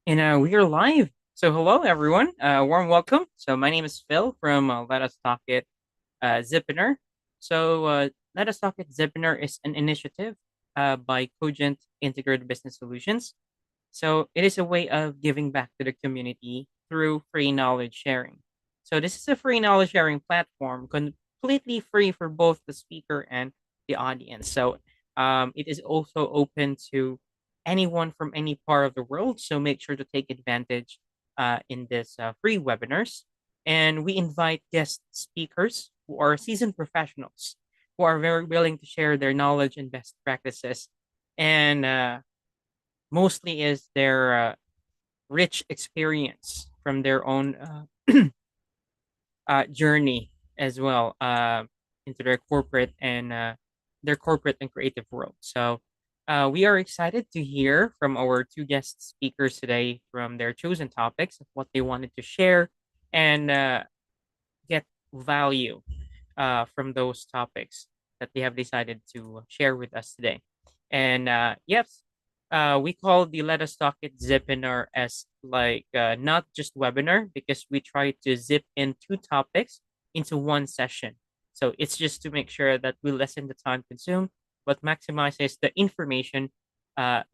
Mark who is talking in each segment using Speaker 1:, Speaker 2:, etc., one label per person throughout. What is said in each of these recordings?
Speaker 1: And we are live. So, hello, everyone. Warm welcome. So, my name is Phil from Let Us Talk It Zipinar. Let Us Talk It Zipinar is an initiative by Cogent Integrated Business Solutions. So, it is a way of giving back to the community through free knowledge sharing. So, this is a free knowledge sharing platform completely free for both the speaker and the audience. It is also open to anyone from any part of the world. So, make sure to take advantage in this free webinars. And we invite guest speakers who are seasoned professionals who are very willing to share their knowledge and best practices. And mostly is their rich experience from their own journey as well into their corporate and creative world. We are excited to hear from our two guest speakers today from their chosen topics of what they wanted to share and get value from those topics that they have decided to share with us today. And yes, we call the Let Us Talk It Zipinar as not just webinar because we try to zip in two topics into one session. So it's just to make sure that we lessen the time consumed, but maximizes the information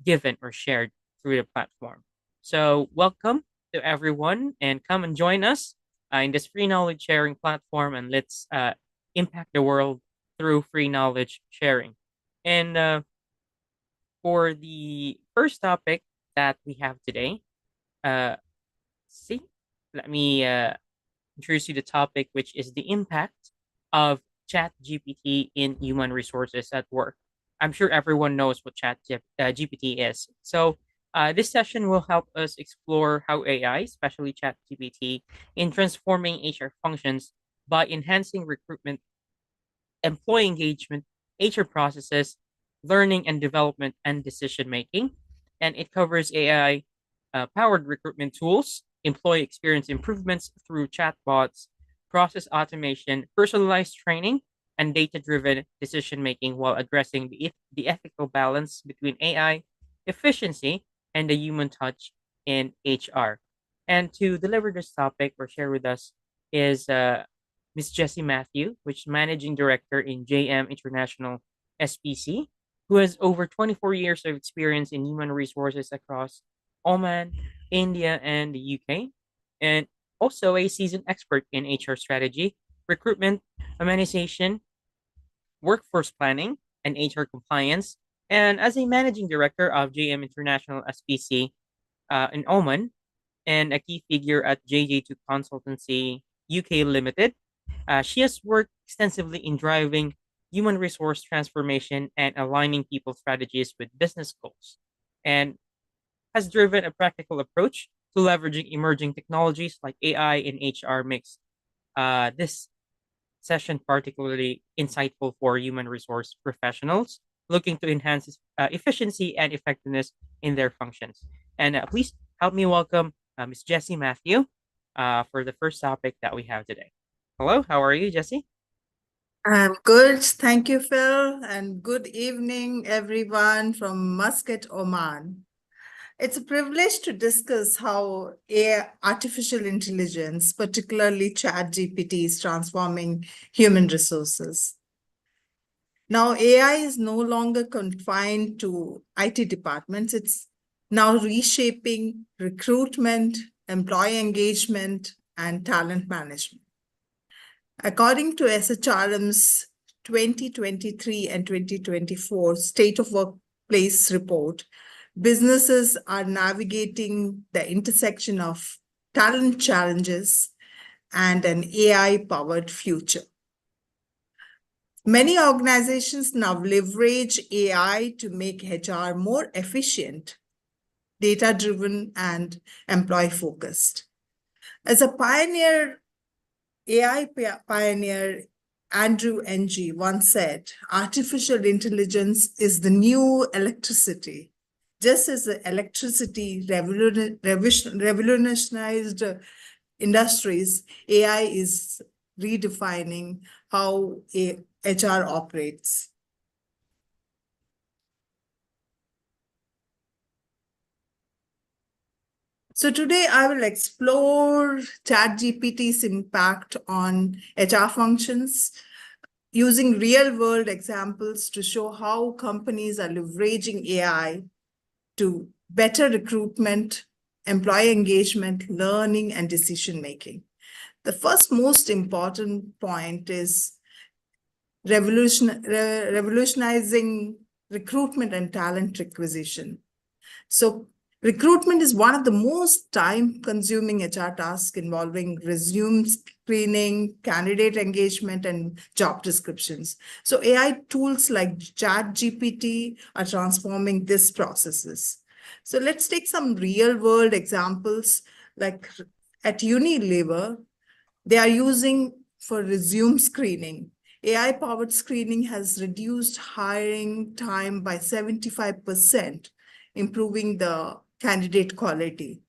Speaker 1: given or shared through the platform. So welcome to everyone and come and join us in this free knowledge sharing platform and let's impact the world through free knowledge sharing. And for the first topic that we have today, uh, see, let me introduce you the topic, which is the impact of ChatGPT in human resources at work. I'm sure everyone knows what GPT is. This session will help us explore how AI, especially ChatGPT, in transforming HR functions by enhancing recruitment, employee engagement, HR processes, learning and development, and decision making. And it covers AI powered recruitment tools, employee experience improvements through chatbots, process automation, personalized training, and data driven decision making while addressing the ethical balance between AI, efficiency, and the human touch in HR. And to deliver this topic or share with us is Ms. Jessie Matthew, which is Managing Director in JM International SPC, who has over 24 years of experience in human resources across Oman, India, and the UK, and also a seasoned expert in HR strategy, recruitment, humanization, workforce planning, and HR compliance. And as a managing director of JM International SPC in Oman, and a key figure at JJ2 Consultancy UK Limited, she has worked extensively in driving human resource transformation and aligning people strategies with business goals, and has driven a practical approach to leveraging emerging technologies like AI and HR makes this session particularly insightful for human resource professionals looking to enhance efficiency and effectiveness in their functions. And please help me welcome Ms. Jessie Matthew for the first topic that we have today. Hello, how are you, Jessie?
Speaker 2: I'm good. Thank you, Phil. And good evening, everyone from Muscat, Oman. It's a privilege to discuss how artificial intelligence, particularly ChatGPT, is transforming human resources. Now, AI is no longer confined to IT departments. It's now reshaping recruitment, employee engagement, and talent management. According to SHRM's 2023 and 2024 State of Workplace report, businesses are navigating the intersection of talent challenges and an AI-powered future. Many organizations now leverage AI to make HR more efficient, data-driven, and employee-focused. As a AI pioneer Andrew Ng once said, artificial intelligence is the new electricity. Just as the electricity revolutionized industries, AI is redefining how HR operates. So today I will explore ChatGPT's impact on HR functions using real-world examples to show how companies are leveraging AI to better recruitment, employee engagement, learning, and decision-making. The first most important point is revolutionizing recruitment and talent acquisition. So recruitment is one of the most time-consuming HR tasks involving resume screening, candidate engagement, and job descriptions. So AI tools like ChatGPT are transforming these processes. So let's take some real-world examples. Like at Unilever, they are using for resume screening. AI-powered screening has reduced hiring time by 75%, improving the candidate quality.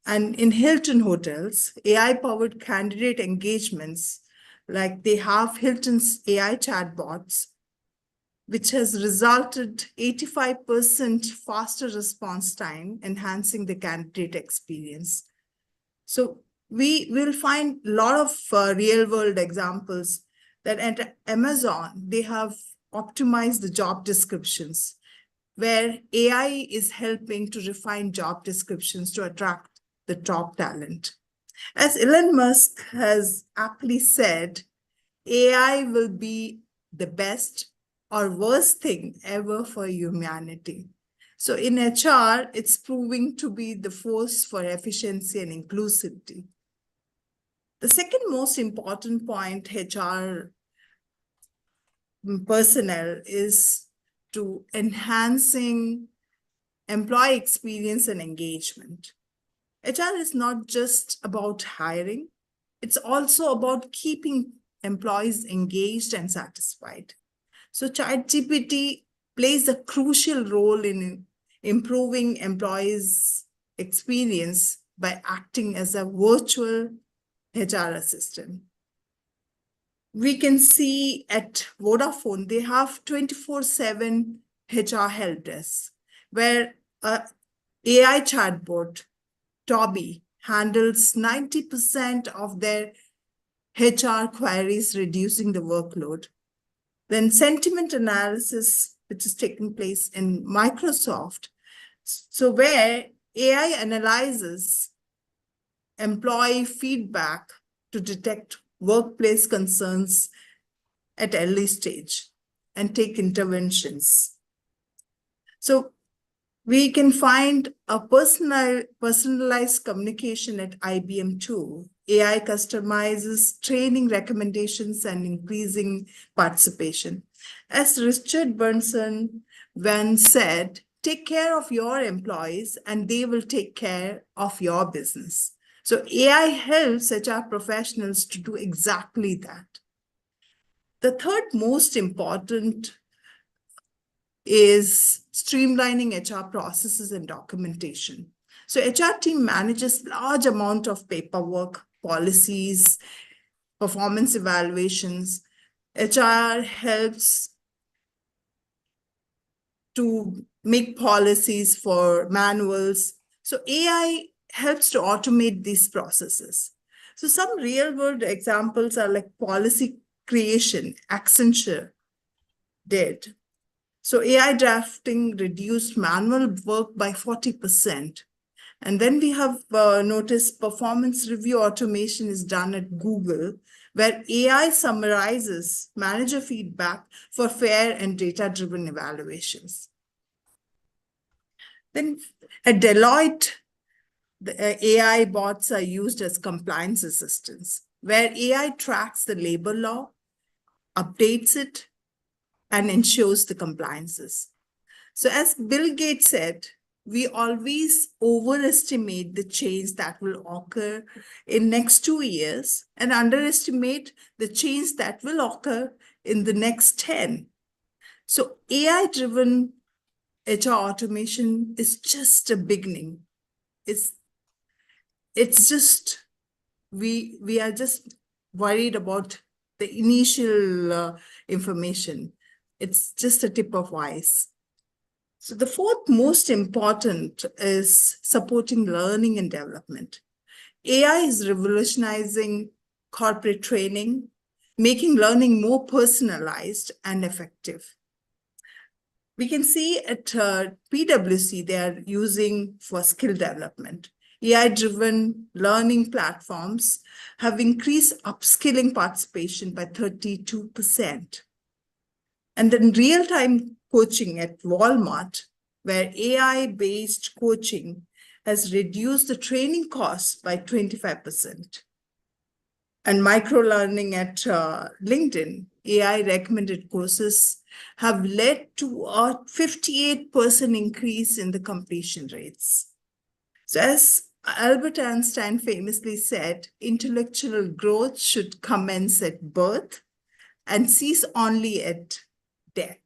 Speaker 2: And in Hilton hotels, AI-powered candidate engagements, like they have Hilton's AI chatbots, which has resulted 85% faster response time, enhancing the candidate experience. So we will find a lot of real-world examples that at Amazon, they have optimized the job descriptions, where AI is helping to refine job descriptions to attract the top talent. As Elon Musk has aptly said, AI will be the best or worst thing ever for humanity. So in HR, it's proving to be the force for efficiency and inclusivity. The second most important point HR personnel is to enhancing employee experience and engagement. HR is not just about hiring, it's also about keeping employees engaged and satisfied. So ChatGPT plays a crucial role in improving employees' experience by acting as a virtual HR assistant. We can see at Vodafone, they have 24/7 HR help desk, where a AI chatbot, Toby, handles 90% of their HR queries, reducing the workload. Then sentiment analysis, which is taking place in Microsoft, so where AI analyzes employee feedback to detect workplace concerns at early stage and take interventions. So we can find a personalized communication at IBM too. AI customizes training recommendations and increasing participation. As Richard Branson once said, take care of your employees and they will take care of your business. So AI helps HR professionals to do exactly that. The third most important is streamlining HR processes and documentation. So HR team manages large amount of paperwork, policies, performance evaluations. HR helps to make policies for manuals. So AI helps to automate these processes. So some real world examples are like policy creation, Accenture did. So AI drafting reduced manual work by 40%. And then we have noticed performance review automation is done at Google, where AI summarizes manager feedback for fair and data-driven evaluations. Then at Deloitte, the AI bots are used as compliance assistants, where AI tracks the labor law, updates it, and ensures the compliances. So as Bill Gates said, we always overestimate the change that will occur in next 2 years and underestimate the change that will occur in the next 10. So AI-driven HR automation is just a beginning. It's just, we are just worried about the initial information. It's just a tip of ice. So the fourth most important is supporting learning and development. AI is revolutionizing corporate training, making learning more personalized and effective. We can see at PwC, they are using for skill development. AI-driven learning platforms have increased upskilling participation by 32%. And then real-time coaching at Walmart, where AI-based coaching has reduced the training costs by 25%. And micro-learning at LinkedIn, AI recommended courses have led to a 58% increase in the completion rates. So as Albert Einstein famously said, intellectual growth should commence at birth and cease only at death.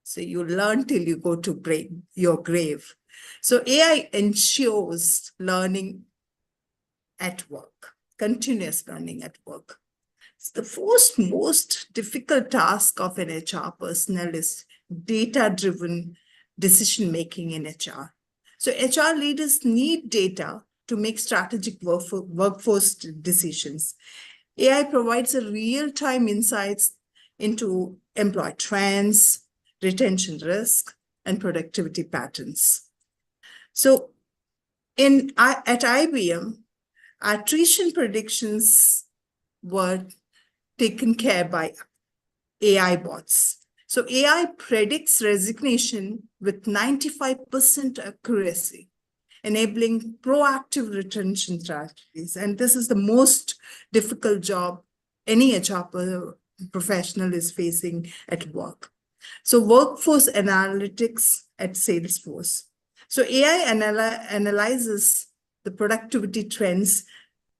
Speaker 2: So you learn till you go to your grave. So AI ensures learning at work, continuous learning at work. So the first most difficult task of an HR personnel is data-driven decision-making in HR. So HR leaders need data to make strategic workforce decisions. AI provides a real-time insights into employee trends, retention risk, and productivity patterns. So at IBM, attrition predictions were taken care by AI bots. So AI predicts resignation with 95% accuracy, enabling proactive retention strategies. And this is the most difficult job any HR professional is facing at work. So workforce analytics at Salesforce. So AI analyzes the productivity trends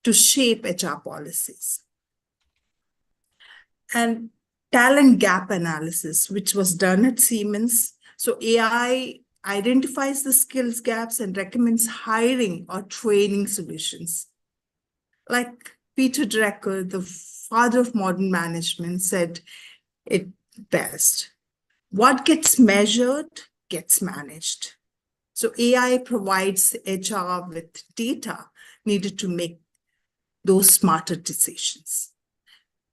Speaker 2: to shape HR policies. And talent gap analysis, which was done at Siemens. So AI identifies the skills gaps and recommends hiring or training solutions. Like Peter Drucker, the father of modern management, said it best. What gets measured gets managed. So AI provides HR with data needed to make those smarter decisions.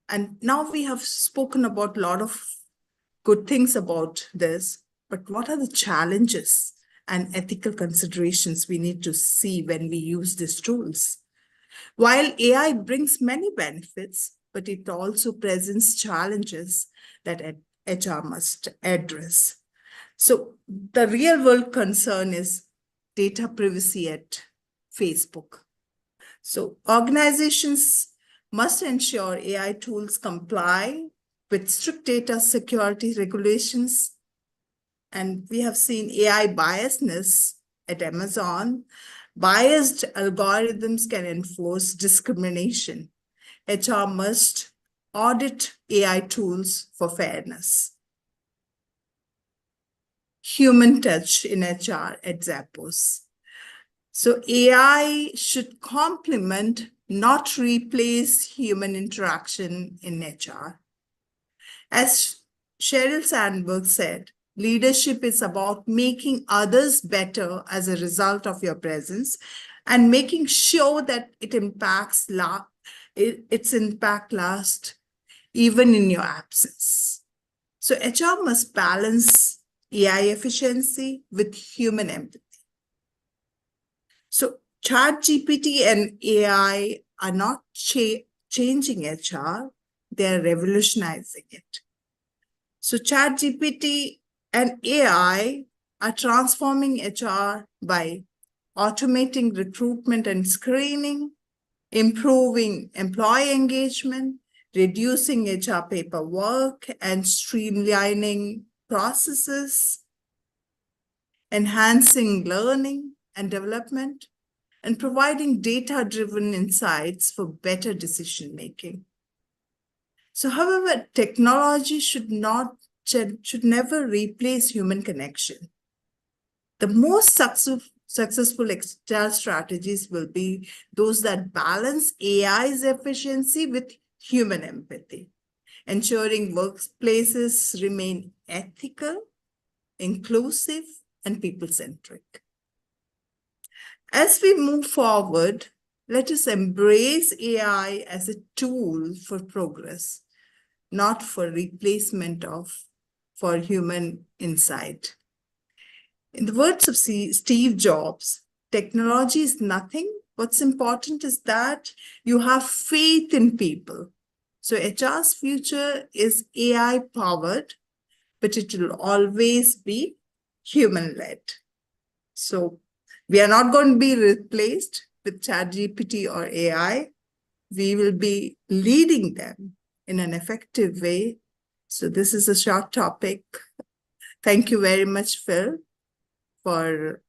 Speaker 2: And now we have spoken about a lot of good things about this, but what are the challenges and ethical considerations we need to see when we use these tools? While AI brings many benefits, but it also presents challenges that HR must address. So the real world concern is data privacy at Facebook. So organizations must ensure AI tools comply with strict data security regulations. And we have seen AI biasness at Amazon. Biased algorithms can enforce discrimination. HR must audit AI tools for fairness. Human touch in HR at Zappos. So AI should complement, not replace human interaction in HR. As Sheryl Sandberg said, leadership is about making others better as a result of your presence and making sure that its impact lasts even in your absence. So HR must balance AI efficiency with human empathy. So ChatGPT and AI are not changing HR, they're revolutionizing it. So ChatGPT and AI are transforming HR by automating recruitment and screening, improving employee engagement, reducing HR paperwork and streamlining processes, enhancing learning and development, and providing data-driven insights for better decision-making. So, however, technology should never replace human connection. The most successful HR strategies will be those that balance AI's efficiency with human empathy, ensuring workplaces remain ethical, inclusive, and people-centric. As we move forward, let us embrace AI as a tool for progress, not for replacement for human insight. In the words of Steve Jobs, technology is nothing. What's important is that you have faith in people. So HR's future is AI powered, but it will always be human led. So we are not going to be replaced with ChatGPT or AI. We will be leading them in an effective way. So this is a short topic. Thank you very much, Phil, for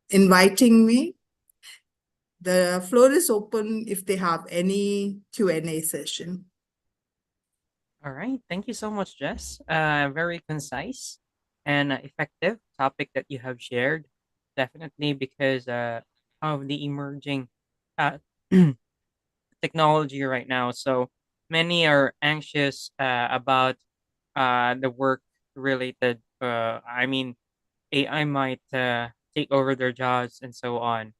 Speaker 2: inviting me. The floor is open if they have any Q&A session.
Speaker 1: All right. Thank you so much, Jess. Very concise and effective topic that you have shared. Definitely because of the emerging uh, technology right now. So many are anxious about the work related. I mean, AI might take over their jobs and so on.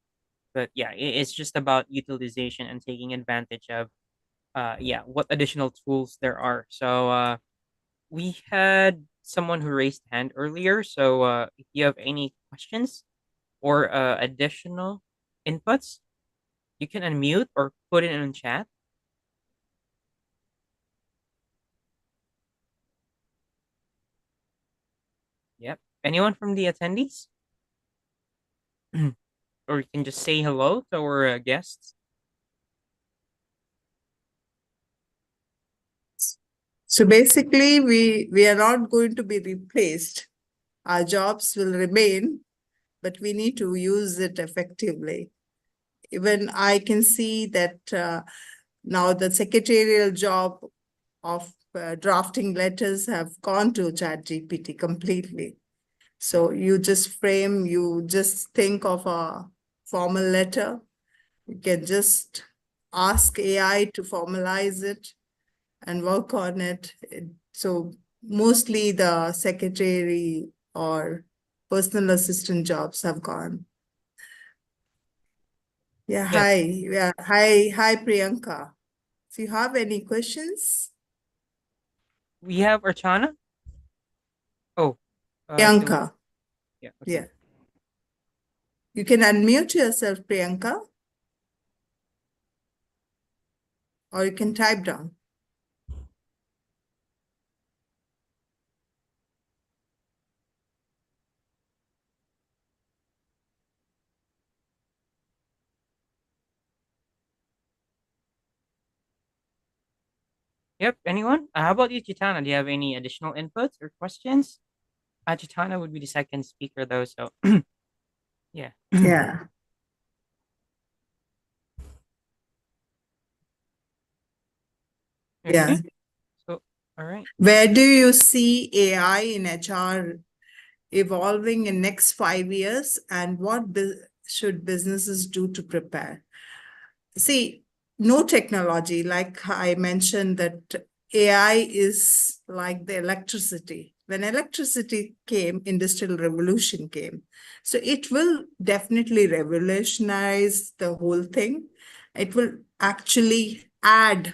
Speaker 1: But yeah, it's just about utilization and taking advantage of yeah, what additional tools there are. So we had someone who raised hand earlier. So if you have any questions or additional inputs, you can unmute or put it in chat. Yep. Anyone from the attendees? Or you can just say hello to our guests.
Speaker 2: So basically, we are not going to be replaced. Our jobs will remain, but we need to use it effectively. Even I can see that now the secretarial job of drafting letters have gone to ChatGPT completely. So you just think of a formal letter. You can just ask AI to formalize it and work on it. So mostly the secretary or personal assistant jobs have gone. Yeah,
Speaker 1: Yes,
Speaker 2: hi. Yeah, hi, Priyanka. If you have any questions,
Speaker 1: we have Archana. Oh, it was
Speaker 2: Priyanka,
Speaker 1: yeah. Okay.
Speaker 2: yeah. You can unmute yourself, Priyanka, or you can type down.
Speaker 1: Yep. Anyone? How about you, Chitana? Do you have any additional inputs or questions? Chitana would be the second speaker, though. So yeah.
Speaker 2: Yeah, yeah.
Speaker 1: Okay. So all right.
Speaker 2: Where do you see AI in HR evolving in next 5 years, and what should businesses do to prepare? See, no technology, like I mentioned, that AI is like the electricity. When electricity came, industrial revolution came. So it will definitely revolutionize the whole thing. It will actually add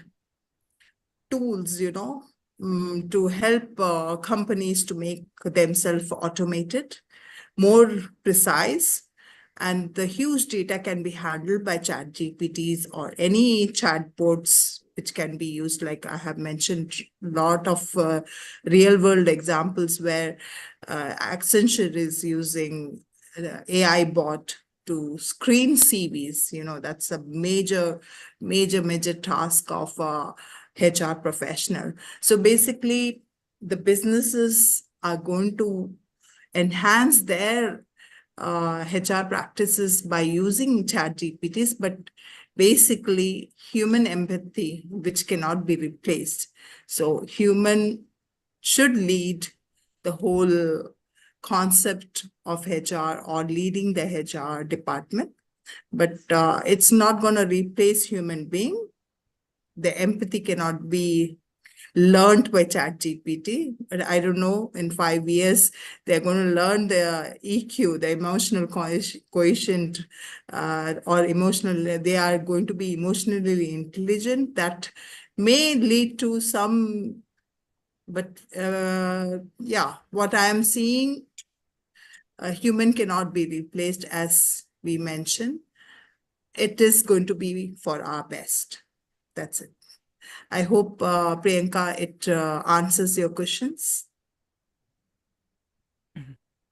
Speaker 2: tools, to help companies to make themselves automated, more precise, and the huge data can be handled by chat GPTs or any chatbots which can be used. Like I have mentioned a lot of real world examples where Accenture is using AI bot to screen CVs. That's a major task of HR professional. So basically, the businesses are going to enhance their HR practices by using chat GPTs, but basically human empathy, which cannot be replaced. So human should lead the whole concept of HR or leading the HR department, but it's not going to replace human being. The empathy cannot be learned by ChatGPT. But I don't know, in 5 years, they're going to learn the EQ, the emotional quotient, or emotional, they are going to be emotionally intelligent. That may lead to some, but yeah, what I am seeing, a human cannot be replaced, as we mentioned. It is going to be for our best. That's it. I hope, Priyanka, it answers your questions.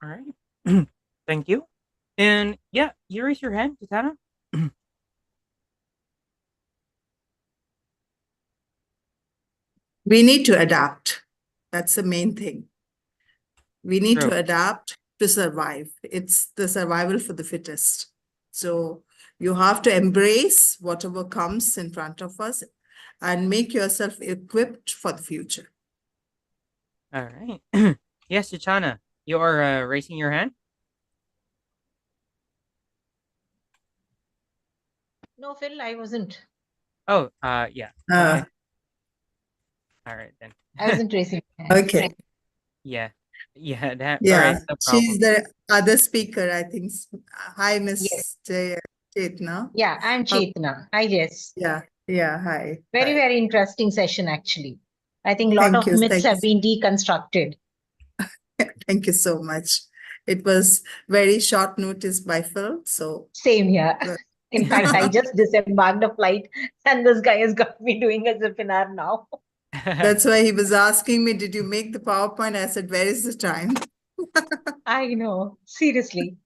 Speaker 1: All right. Thank you. And yeah, you raise your hand, Katana.
Speaker 2: We need to adapt. That's the main thing. We need
Speaker 1: True.
Speaker 2: to adapt to survive. It's the survival for the fittest. So you have to embrace whatever comes in front of us and make yourself equipped for the future.
Speaker 1: All right. Yes, Chana, you are raising your hand.
Speaker 3: No, Phil, I wasn't.
Speaker 1: Oh, yeah. Go
Speaker 2: Uh,
Speaker 1: ahead. All right then.
Speaker 3: I wasn't raising my hand.
Speaker 2: okay.
Speaker 1: Yeah. Yeah, that all right,
Speaker 2: Yeah,
Speaker 1: no
Speaker 2: she's
Speaker 1: problem.
Speaker 2: the other speaker, I think. Hi,
Speaker 3: Yes.
Speaker 2: Miss Chetna.
Speaker 3: Yeah, I'm
Speaker 2: How-
Speaker 3: Chetna. Hi, Jess.
Speaker 2: Yeah, yeah, hi,
Speaker 3: Very,
Speaker 2: hi.
Speaker 3: very interesting session, actually. I think a lot
Speaker 2: Thank
Speaker 3: of
Speaker 2: you,
Speaker 3: myths
Speaker 2: thank
Speaker 3: have been deconstructed.
Speaker 2: thank you so much. It was very short notice by Phil, so
Speaker 3: Same here.
Speaker 2: uh,
Speaker 3: In fact, I just disembarked a flight and this guy has got me doing a Zipinar now.
Speaker 2: that's why he was asking me, did you make the PowerPoint? I said, where is the time?
Speaker 3: I know. Seriously.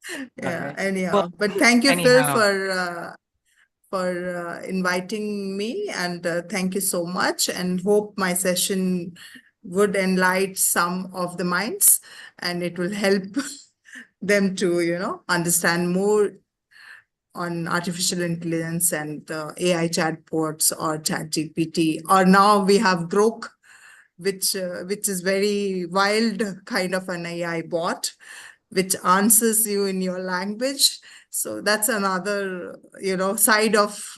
Speaker 1: All
Speaker 2: Yeah,
Speaker 1: right. Well,
Speaker 2: anyhow, but thank you, Phil,
Speaker 1: anyhow,
Speaker 2: for inviting me, and thank you so much, and hope my session would enlighten some of the minds, and it will help them to, understand more on artificial intelligence and AI chatbots or ChatGPT, or now we have Grok, which is very wild kind of an AI bot, which answers you in your language. So that's another, side of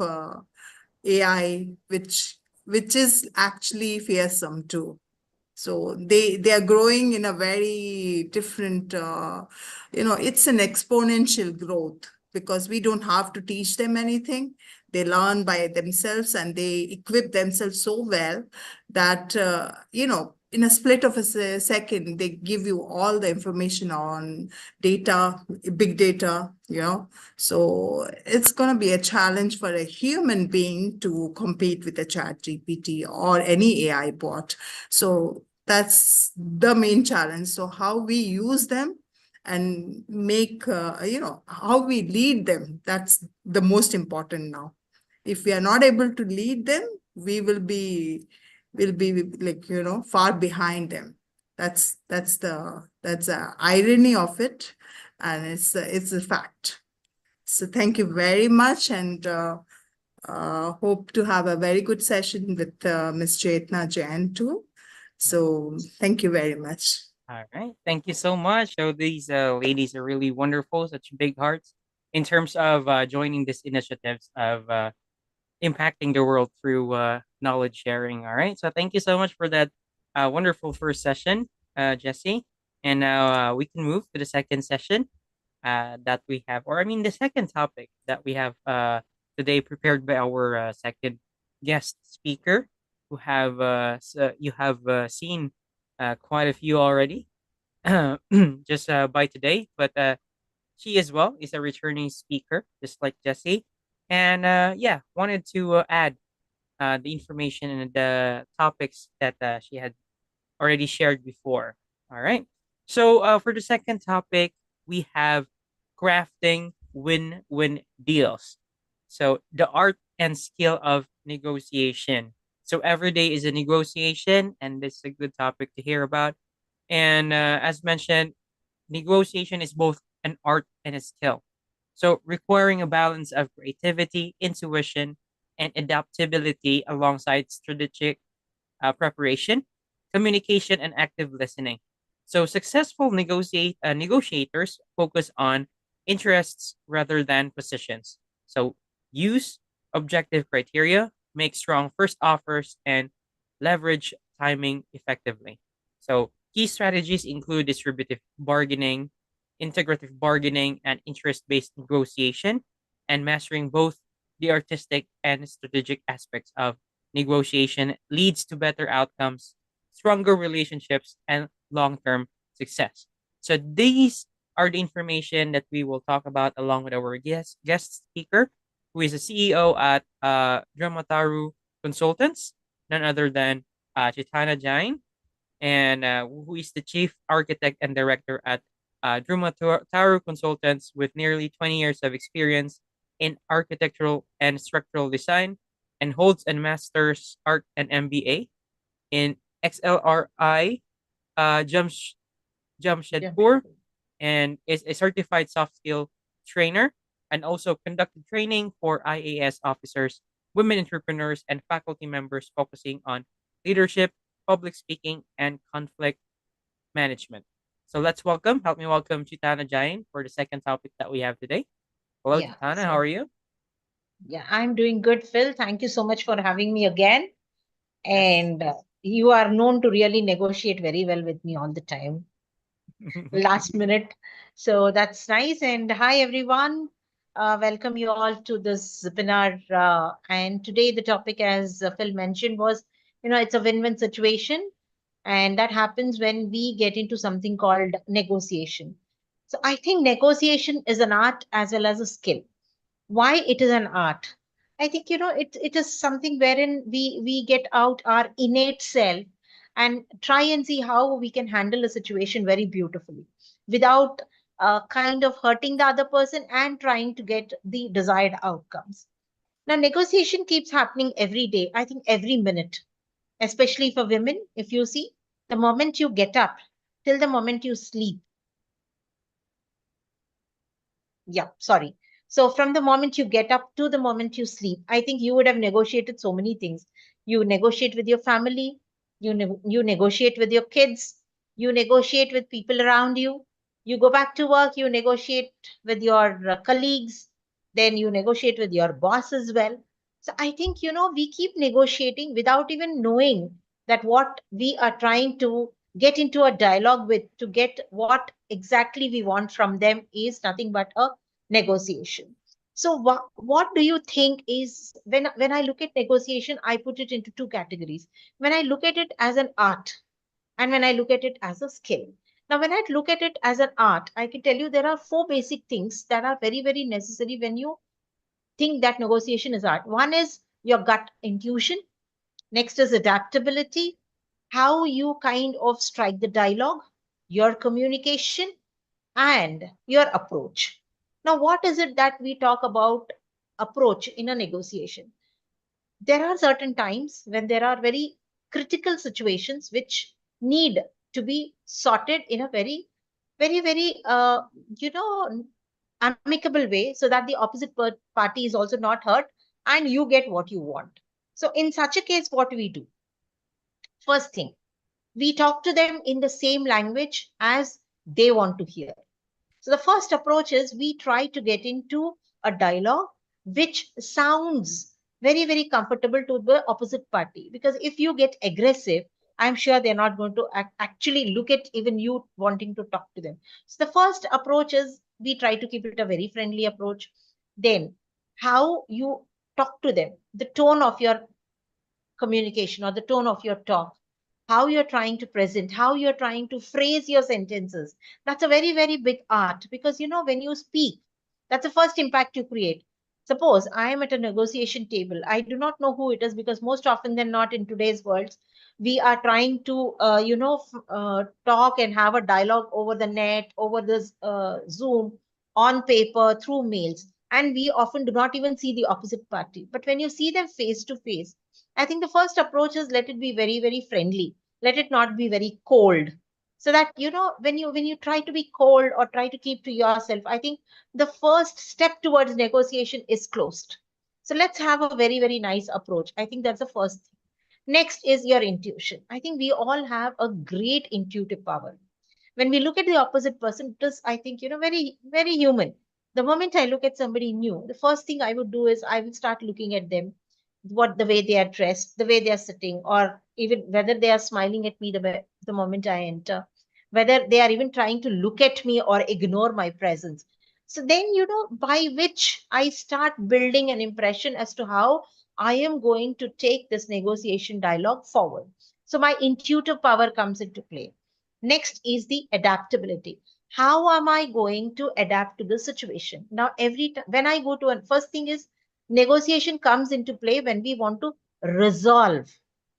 Speaker 2: AI, which is actually fearsome too. So they are growing in a very different, it's an exponential growth, because we don't have to teach them anything. They learn by themselves, and they equip themselves so well that, in a split of a second, they give you all the information on data, big data, So it's going to be a challenge for a human being to compete with a chat GPT or any AI bot. So that's the main challenge. So how we use them and make, how we lead them, that's the most important now. If we are not able to lead them, we will be like, far behind them. That's the irony of it, and it's a fact. So thank you very much, and hope to have a very good session with Ms. Chetna Jain too. So thank you very much.
Speaker 1: all right. Thank you so much. So these ladies are really wonderful, such big hearts in terms of joining these initiatives of impacting the world through knowledge sharing. All right. So thank you so much for that wonderful first session, Jesse. And now we can move to the second session that we have, or I mean, the second topic that we have today prepared by our second guest speaker, who have you have seen quite a few already, just by today. But she as well is a returning speaker, just like Jesse. And yeah, wanted to add the information and the topics that she had already shared before. All right. So for the second topic, we have crafting win-win deals. So the art and skill of negotiation. So every day is a negotiation, and this is a good topic to hear about. And as mentioned, negotiation is both an art and a skill. So requiring a balance of creativity, intuition, and adaptability alongside strategic preparation, communication, and active listening. So successful negotiators focus on interests rather than positions. So use objective criteria, make strong first offers, and leverage timing effectively. So, key strategies include distributive bargaining, integrative bargaining, and interest based negotiation, and mastering both the artistic and strategic aspects of negotiation leads to better outcomes, stronger relationships, and long term success. So, these are the information that we will talk about along with our guest speaker, who is a CEO at Dramataru Consultants, none other than Chitana Jain, and who is the chief architect and director at Dramataru Consultants with nearly 20 years of experience in architectural and structural design, and holds a master's art and MBA in XLRI
Speaker 3: Yeah.
Speaker 1: Jamshedpur, and is a certified soft skill trainer, and also conducted training for IAS officers, women entrepreneurs, and faculty members focusing on leadership, public speaking, and conflict management. So help me welcome Chitana Jain for the second topic that we have today. Hello,
Speaker 3: Yeah.
Speaker 1: Chitana, how
Speaker 3: So,
Speaker 1: are you?
Speaker 3: yeah, I'm doing good, Phil. Thank you so much for having me again.
Speaker 1: Yes.
Speaker 3: And you are known to really negotiate very well with me all the time, last minute. So that's nice. And hi, everyone. Welcome you all to this Zipinar. And today, the topic, as Phil mentioned, was it's a win win situation. And that happens when we get into something called negotiation. So I think negotiation is an art as well as a skill. Why it is an art? I think it is something wherein we get out our innate self and try and see how we can handle a situation very beautifully without kind of hurting the other person and trying to get the desired outcomes. Now negotiation keeps happening every day, I think every minute, especially for women. If you see, the moment you get up till the moment you sleep, yeah, sorry. So from the moment you get up to the moment you sleep, I think you would have negotiated so many things. You negotiate with your family, you negotiate with your kids, you negotiate with people around you. You go back to work, you negotiate with your colleagues, then you negotiate with your boss as well. So I think we keep negotiating without even knowing that what we are trying to get into a dialogue with, to get what exactly we want from them, is nothing but a negotiation. So what do you think is, when I look at negotiation, I put it into two categories. When I look at it as an art, and when I look at it as a skill. Now when I look at it as an art, I can tell you there are four basic things that are very very necessary when you think that negotiation is art. One is your gut intuition. Next is adaptability, how you kind of strike the dialogue, your communication, and your approach. Now, what is it that we talk about approach in a negotiation? There are certain times when there are very critical situations which need to be sorted in a very, very, very, amicable way, so that the opposite party is also not hurt and you get what you want. So, in such a case, what do we do? First thing, we talk to them in the same language as they want to hear. So the first approach is we try to get into a dialogue which sounds very, very comfortable to the opposite party. Because if you get aggressive, I'm sure they're not going to actually look at even you wanting to talk to them. So the first approach is we try to keep it a very friendly approach. Then, how you talk to them, the tone of your communication or the tone of your talk, how you're trying to present, how you're trying to phrase your sentences. That's a very, very big art, because when you speak, that's the first impact you create. Suppose I am at a negotiation table. I do not know who it is, because most often than not in today's world, we are trying to, talk and have a dialogue over the net, over this Zoom, on paper, through mails. And we often do not even see the opposite party. But when you see them face to face, I think the first approach is let it be very, very friendly. Let it not be very cold. So that when you try to be cold or try to keep to yourself, I think the first step towards negotiation is closed. So let's have a very, very nice approach. I think that's the first thing. Next is your intuition. I think we all have a great intuitive power. When we look at the opposite person, it is, I think, very, very human. The moment I look at somebody new, the first thing I would do is I will start looking at them. the way they are dressed, the way they are sitting, or even whether they are smiling at me the moment I enter, whether they are even trying to look at me or ignore my presence. So then, by which I start building an impression as to how I am going to take this negotiation dialogue forward. So my intuitive power comes into play. Next is the adaptability. How am I going to adapt to the situation? Now, every time when I go to a first thing is negotiation comes into play when we want to resolve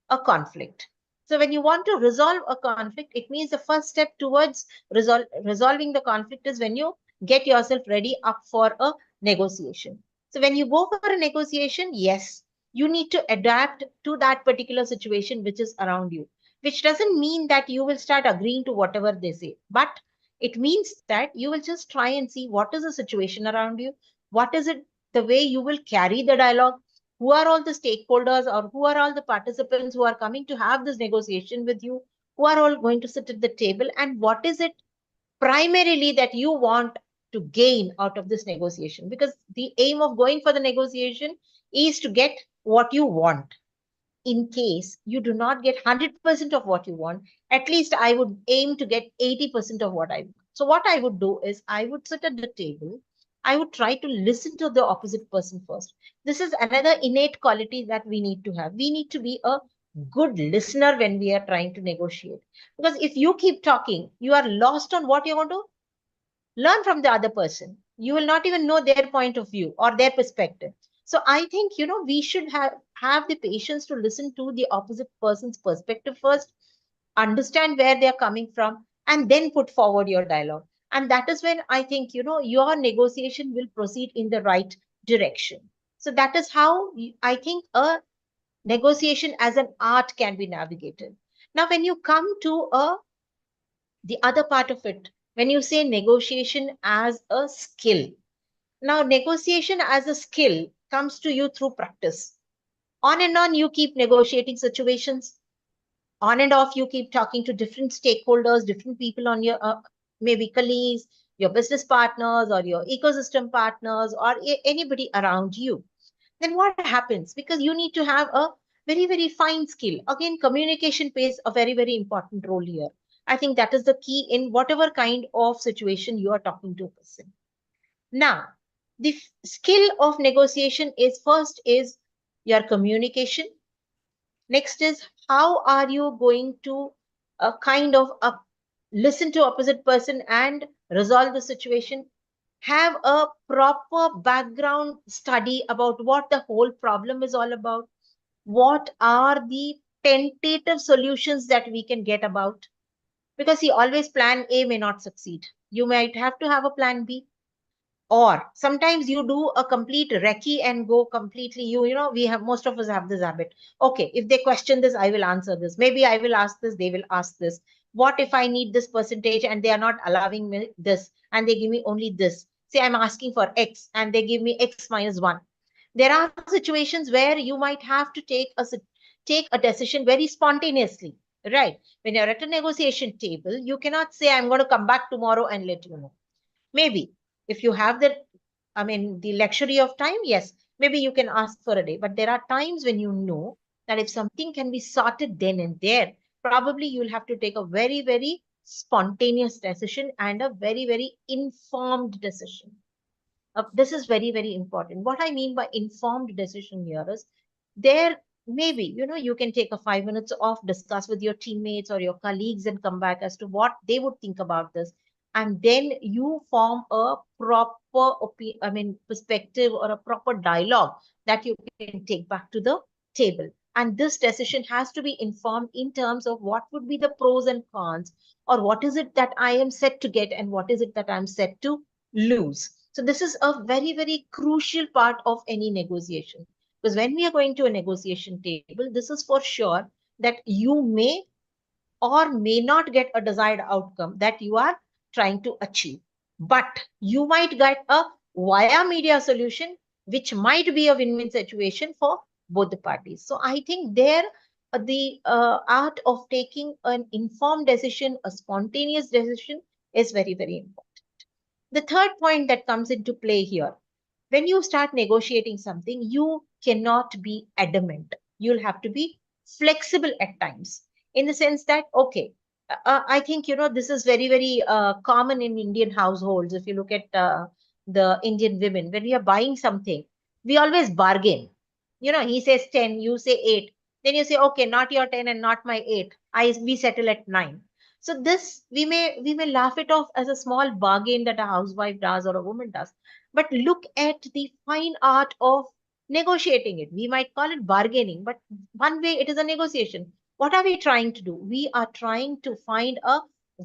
Speaker 3: a conflict. So when you want to resolve a conflict, it means the first step towards resolving the conflict is when you get yourself ready up for a negotiation. So when you go for a negotiation, yes, you need to adapt to that particular situation which is around you, which doesn't mean that you will start agreeing to whatever they say, but it means that you will just try and see what is the situation around you, what is it, the way you will carry the dialogue, who are all the stakeholders or who are all the participants who are coming to have this negotiation with you, who are all going to sit at the table, and what is it primarily that you want to gain out of this negotiation, because the aim of going for the negotiation is to get what you want. In case you do not get 100% of what you want, at least I would aim to get 80% of what I want. So what I would do is I would sit at the table. I would try to listen to the opposite person first. This is another innate quality that we need to have. We need to be a good listener when we are trying to negotiate. Because if you keep talking, you are lost on what you want to learn from the other person. You will not even know their point of view or their perspective. So I think, we should have the patience to listen to the opposite person's perspective first, understand where they are coming from, and then put forward your dialogue. And that is when I think, your negotiation will proceed in the right direction. So that is how I think a negotiation as an art can be navigated. Now when you come to the other part of it, when you say negotiation as a skill, now negotiation as a skill comes to you through practice. On and on you keep negotiating situations, on and off you keep talking to different stakeholders, different people on your maybe colleagues, your business partners, or your ecosystem partners, or anybody around you. Then what happens? Because you need to have a very, very fine skill. Again, communication plays a very, very important role here. I think that is the key in whatever kind of situation you are talking to a person. Now, the skill of negotiation is first is your communication. Next is how are you going to kind of listen to opposite person and resolve the situation, have a proper background study about what the whole problem is all about, what are the tentative solutions that we can get about, because see, always plan A may not succeed, you might have to have a plan B, or sometimes you do a complete recce and go completely, we have, most of us have this habit. Okay, if they question this, I will answer this, maybe I will ask this, they will ask this, what if I need this percentage and they are not allowing me this and they give me only this, say I'm asking for X and they give me X minus 1. There are situations where you might have to take a decision very spontaneously, right? When you're at a negotiation table, you cannot say I'm going to come back tomorrow and let you know. Maybe if you have the luxury of time, yes, maybe you can ask for a day. But there are times when you know that if something can be sorted then and there, probably you'll have to take a very, very spontaneous decision and a very, very informed decision. This is very, very important. What I mean by informed decision here is there maybe, you can take a 5 minutes off, discuss with your teammates or your colleagues and come back as to what they would think about this. And then you form a proper perspective or a proper dialogue that you can take back to the table. And this decision has to be informed in terms of what would be the pros and cons, or what is it that I am set to get and what is it that I'm set to lose. So this is a very, very crucial part of any negotiation. Because when we are going to a negotiation table, this is for sure that you may or may not get a desired outcome that you are trying to achieve. But you might get a via media solution, which might be a win-win situation for both the parties. So I think there the art of taking an informed decision, a spontaneous decision is very, very important. The third point that comes into play here when you start negotiating something, you cannot be adamant. You'll have to be flexible at times, in the sense that, okay, I think, this is very, very common in Indian households. If you look at the Indian women, when we are buying something, we always bargain. He says 10, you say 8. Then you say, okay, not your 10 and not my 8. We settle at 9. So this, we may laugh it off as a small bargain that a housewife does or a woman does, but look at the fine art of negotiating it. We might call it bargaining, but one way it is a negotiation. What are we trying to do? We are trying to find a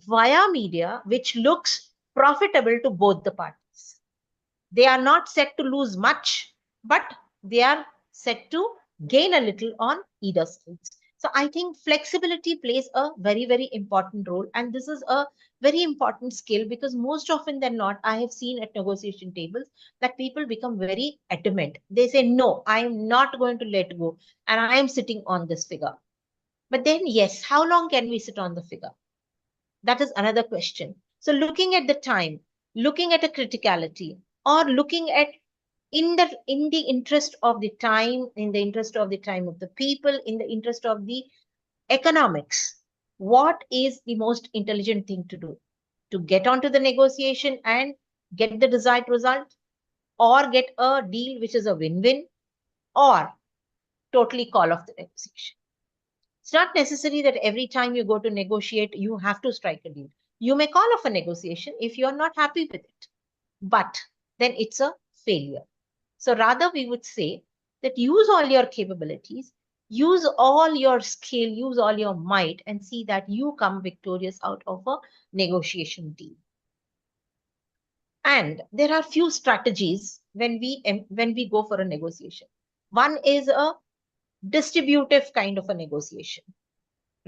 Speaker 3: via media which looks profitable to both the parties. They are not set to lose much, but they are set to gain a little on either sides. So I think flexibility plays a very, very important role. And this is a very important skill, because most often than not, I have seen at negotiation tables that people become very adamant. They say, no, I am not going to let go. And I am sitting on this figure. But then, yes, how long can we sit on the figure? That is another question. So looking at the time, looking at a criticality, or looking at in the interest of the time, in the interest of the time of the people, in the interest of the economics, what is the most intelligent thing to do? To get onto the negotiation and get the desired result, or get a deal which is a win-win, or totally call off the negotiation. It's not necessary that every time you go to negotiate, you have to strike a deal. You may call off a negotiation if you're not happy with it, but then it's a failure. So rather, we would say that use all your capabilities, use all your skill, use all your might, and see that you come victorious out of a negotiation deal. And there are few strategies when we go for a negotiation. One is a distributive kind of a negotiation,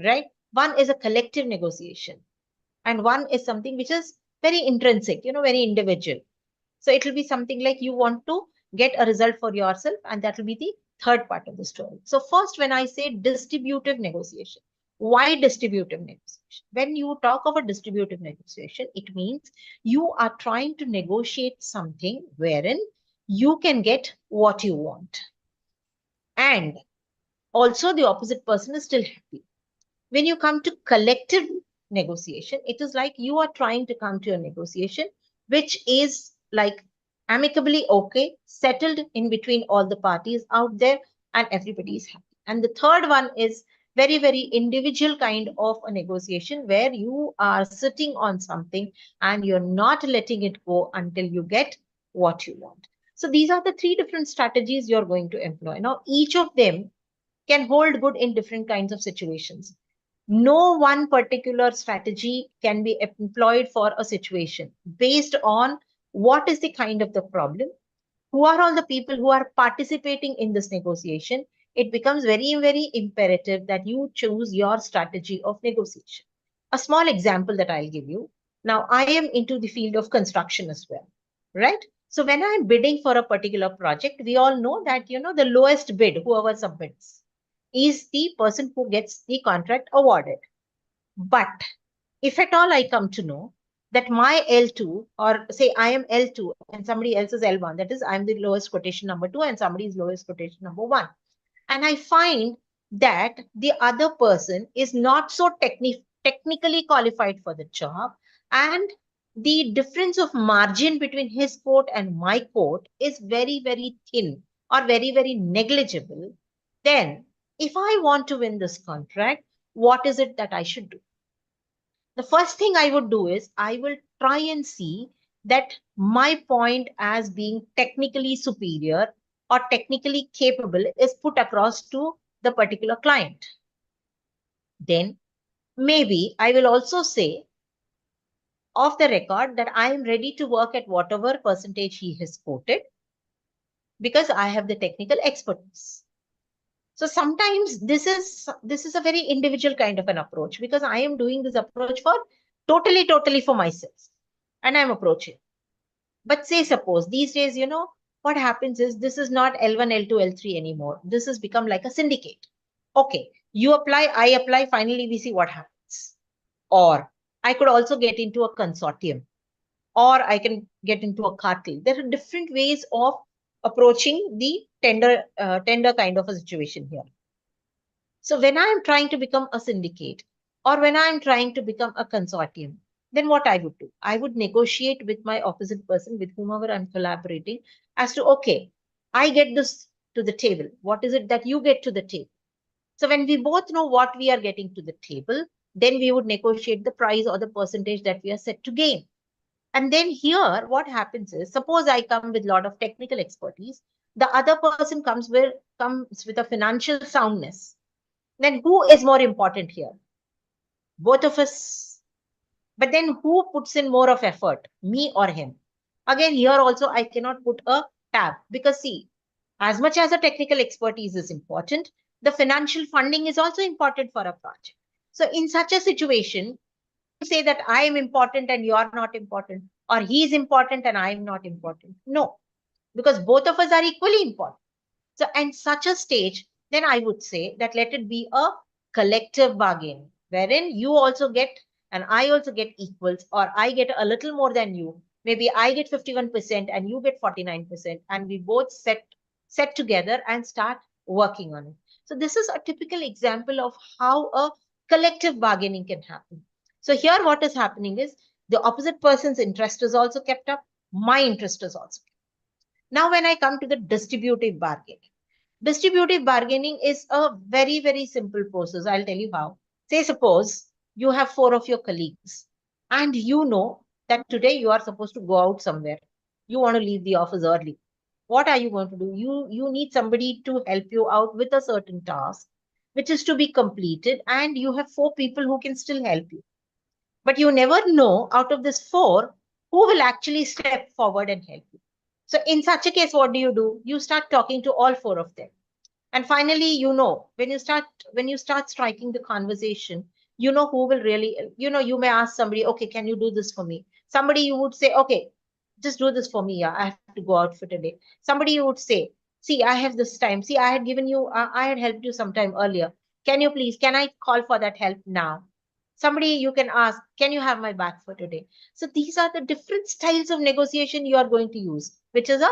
Speaker 3: right? One is a collective negotiation, and one is something which is very intrinsic, very individual. So it will be something like you want to get a result for yourself, and that will be the third part of the story. So first, when I say distributive negotiation, why distributive negotiation? When you talk of a distributive negotiation, it means you are trying to negotiate something wherein you can get what you want, and also the opposite person is still happy. When you come to collective negotiation, it is like you are trying to come to a negotiation which is like amicably okay, settled in between all the parties out there, and everybody is happy. And the third one is very, very individual kind of a negotiation where you are sitting on something and you're not letting it go until you get what you want. So these are the three different strategies you're going to employ. Now, each of them can hold good in different kinds of situations. No one particular strategy can be employed for a situation based on what is the kind of the problem, who are all the people who are participating in this negotiation. It becomes very, very imperative that you choose your strategy of negotiation. A small example that I'll give you. Now, I am into the field of construction as well, right? So when I'm bidding for a particular project, we all know that, the lowest bid, whoever submits, is the person who gets the contract awarded. But if at all I come to know that my L2, or say I am L2 and somebody else is L1, that is, I'm the lowest quotation number 2 and somebody is lowest quotation number 1. And I find that the other person is not so technically qualified for the job, and the difference of margin between his quote and my quote is very, very thin or very, very negligible, then if I want to win this contract, what is it that I should do? The first thing I would do is I will try and see that my point as being technically superior or technically capable is put across to the particular client. Then maybe I will also say off the record that I am ready to work at whatever percentage he has quoted, because I have the technical expertise. So sometimes this is a very individual kind of an approach, because I am doing this approach for totally for myself, and I'm approaching. But say suppose these days, what happens is this is not L1, L2, L3 anymore. This has become like a syndicate. Okay, you apply, I apply, finally we see what happens. Or I could also get into a consortium. or I can get into a cartel. There are different ways of approaching the tender kind of a situation here. So when I am trying to become a syndicate, or when I am trying to become a consortium, then what I would do? I would negotiate with my opposite person, with whomever I'm collaborating, as to, okay, I get this to the table. What is it that you get to the table? So when we both know what we are getting to the table, then we would negotiate the price or the percentage that we are set to gain. And then here, what happens is, suppose I come with a lot of technical expertise, the other person comes with a financial soundness. Then who is more important here? Both of us. But then who puts in more of effort, me or him? Again, here also I cannot put a tab, because see, as much as a technical expertise is important, the financial funding is also important for a project. So in such a situation, say that I am important and you are not important, or he is important and I am not important. No, because both of us are equally important. So, and such a stage, then I would say that let it be a collective bargain, wherein you also get and I also get equals, or I get a little more than you. Maybe I get 51% and you get 49%, and we both set together and start working on it. So this is a typical example of how a collective bargaining can happen. So here what is happening is the opposite person's interest is also kept up, my interest is also. Now, when I come to the distributive bargaining is a very, very simple process. I'll tell you how. Say, suppose you have four of your colleagues, and you know that today you are supposed to go out somewhere. You want to leave the office early. What are you going to do? You need somebody to help you out with a certain task, which is to be completed, and you have four people who can still help you. But you never know out of this four who will actually step forward and help you. So in such a case, what do? You start talking to all four of them. And finally, when you start striking the conversation, you know who will really, you may ask somebody, okay, can you do this for me? Somebody you would say, okay, just do this for me. Yeah, I have to go out for today. Somebody you would say, see, I have this time. See, I had helped you sometime earlier. Can I call for that help now? Somebody you can ask, can you have my back for today? So these are the different styles of negotiation you are going to use, which is a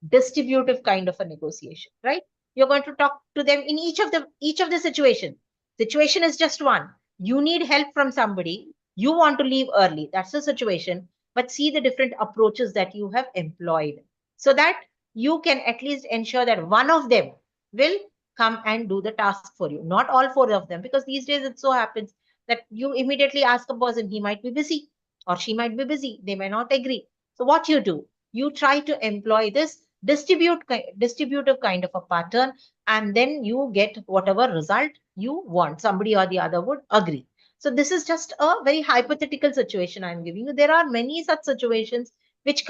Speaker 3: distributive kind of a negotiation, right? You're going to talk to them in each of the situation is just one. You need help from somebody, you want to leave early, that's the situation. But see the different approaches that you have employed, so that you can at least ensure that one of them will come and do the task for you, not all four of them, because these days it so happens that you immediately ask a person, he might be busy or she might be busy, they may not agree. So what you do, you try to employ this distributive kind of a pattern, and then you get whatever result you want, somebody or the other would agree. So this is just a very hypothetical situation I'm giving you. There are many such situations which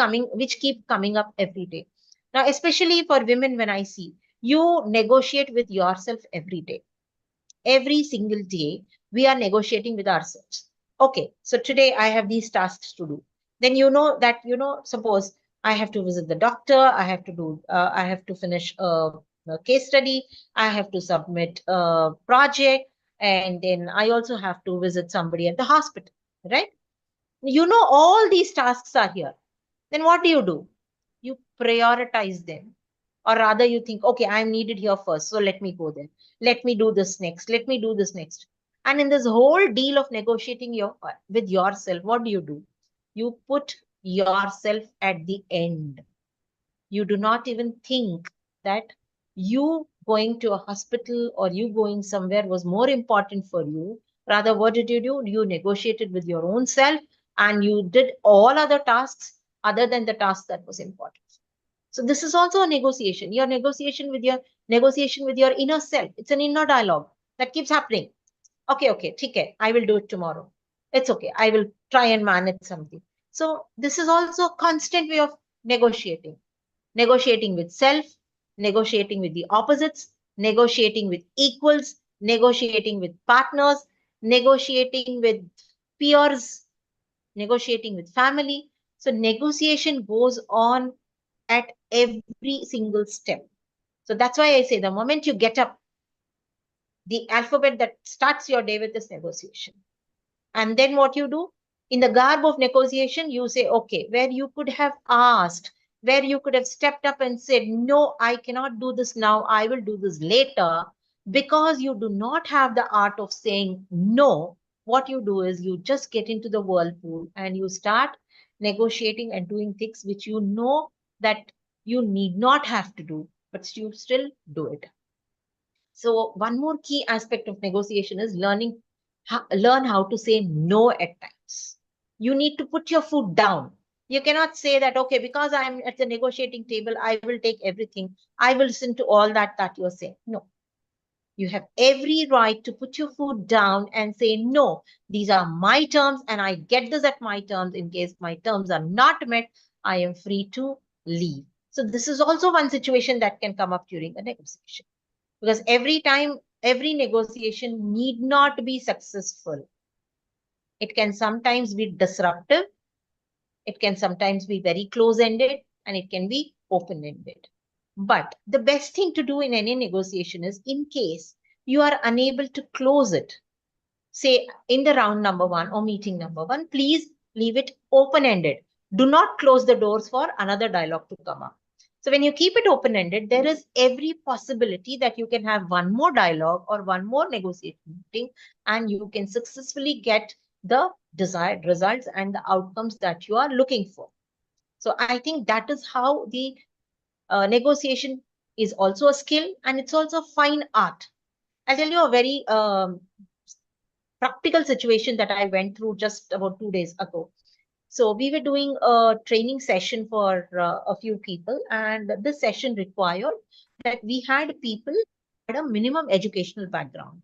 Speaker 3: keep coming up every day. Now, especially for women, when I see, you negotiate with yourself every day. Every single day we are negotiating with ourselves. Okay, so today I have these tasks to do. Then suppose I have to visit the doctor, I have to finish a case study, I have to submit a project, and then I also have to visit somebody at the hospital, right? All these tasks are here. Then what do? You prioritize them. Or rather, you think, okay, I'm needed here first, so let me go there. Let me do this next. Let me do this next. And in this whole deal of negotiating with yourself, what do? You put yourself at the end. You do not even think that you going to a hospital or you going somewhere was more important for you. Rather, what did you do? You negotiated with your own self, and you did all other tasks other than the task that was important. So this is also a negotiation. Your negotiation with your inner self. It's an inner dialogue that keeps happening. Okay, okay, I will do it tomorrow. It's okay. I will try and manage something. So this is also a constant way of negotiating. Negotiating with self, negotiating with the opposites, negotiating with equals, negotiating with partners, negotiating with peers, negotiating with family. So negotiation goes on at every single step. So that's why I say the moment you get up, the alphabet that starts your day with is negotiation. And then what you do? In the garb of negotiation, you say, okay, where you could have asked, where you could have stepped up and said, no, I cannot do this now, I will do this later. Because you do not have the art of saying no, what you do is you just get into the whirlpool and you start negotiating and doing things which you know that you need not have to do, but you still do it. So one more key aspect of negotiation is learn how to say no at times. You need to put your foot down. You cannot say that, okay, because I'm at the negotiating table, I will take everything. I will listen to all that you're saying. No, you have every right to put your foot down and say, no, these are my terms and I get this at my terms. In case my terms are not met, I am free to leave. So this is also one situation that can come up during a negotiation. Because every time, every negotiation need not be successful. It can sometimes be disruptive. It can sometimes be very close-ended, and it can be open-ended. But the best thing to do in any negotiation is, in case you are unable to close it, say in the round number 1 or meeting number 1, please leave it open-ended. Do not close the doors for another dialogue to come up. So when you keep it open-ended, there is every possibility that you can have one more dialogue or one more negotiation meeting, and you can successfully get the desired results and the outcomes that you are looking for. So I think that is how the negotiation is also a skill, and it's also a fine art. I'll tell you a very practical situation that I went through just about 2 days ago. So we were doing a training session for a few people, and this session required that we had people had a minimum educational background.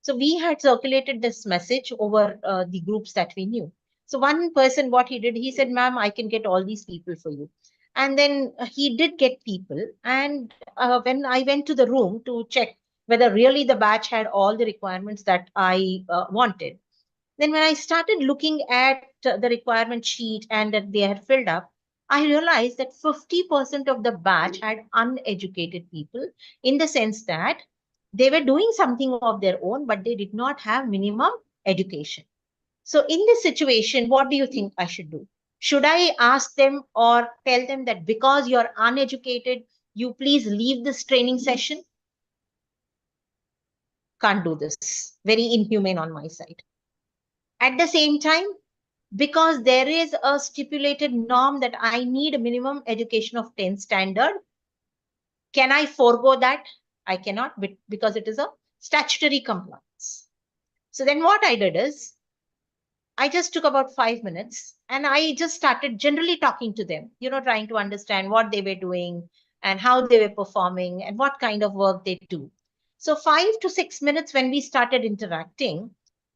Speaker 3: So we had circulated this message over the groups that we knew. So one person, what he did, he said, ma'am, I can get all these people for you. And then he did get people. And when I went to the room to check whether really the batch had all the requirements that I wanted, then when I started looking at the requirement sheet and that they had filled up, I realized that 50% of the batch had uneducated people, in the sense that they were doing something of their own, but they did not have minimum education. So in this situation, what do you think I should do? Should I ask them or tell them that because you're uneducated, you please leave this training session? Can't do this. Very inhumane on my side. At the same time, because there is a stipulated norm that I need a minimum education of 10 standard, can I forego that? I cannot, because it is a statutory compliance. So then what I did is, I just took about 5 minutes and I just started generally talking to them, trying to understand what they were doing and how they were performing and what kind of work they do. So 5 to 6 minutes when we started interacting,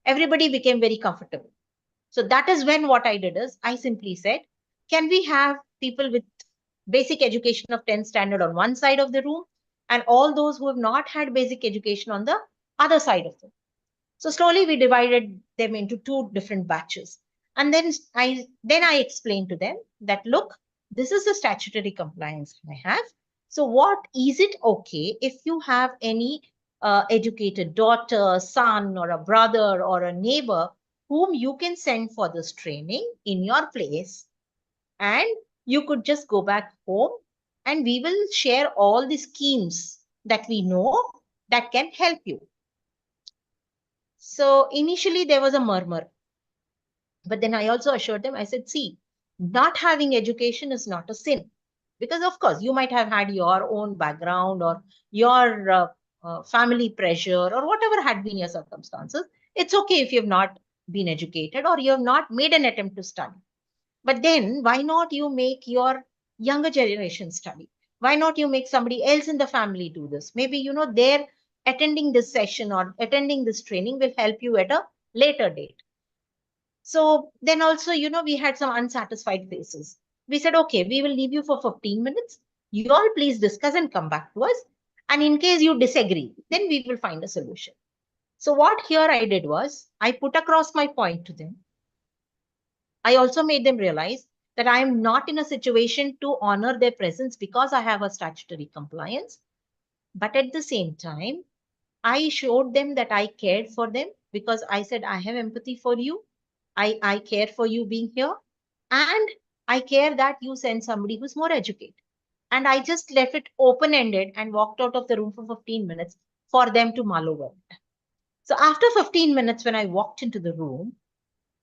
Speaker 3: everybody became very comfortable. So that is when what I did is I simply said, can we have people with basic education of 10 standard on one side of the room and all those who have not had basic education on the other side of the room? So slowly we divided them into two different batches. And then I explained to them that, look, this is the statutory compliance I have. So what is it okay if you have any educated daughter, son, or a brother or a neighbor whom you can send for this training in your place, and you could just go back home and we will share all the schemes that we know that can help you. So initially there was a murmur, but then I also assured them, I said, see, not having education is not a sin, because of course you might have had your own background or your family pressure or whatever had been your circumstances. It's okay if you have not been educated or you have not made an attempt to study. But then why not you make your younger generation study? Why not you make somebody else in the family do this? Maybe, their attending this session or attending this training will help you at a later date. So then also, we had some unsatisfied faces. We said, okay, we will leave you for 15 minutes. You all please discuss and come back to us. And in case you disagree, then we will find a solution. So what here I did was, I put across my point to them. I also made them realize that I am not in a situation to honor their presence because I have a statutory compliance. But at the same time, I showed them that I cared for them because I said, I have empathy for you. I care for you being here, and I care that you send somebody who's more educated. And I just left it open ended and walked out of the room for 15 minutes for them to mull over it. So after 15 minutes, when I walked into the room,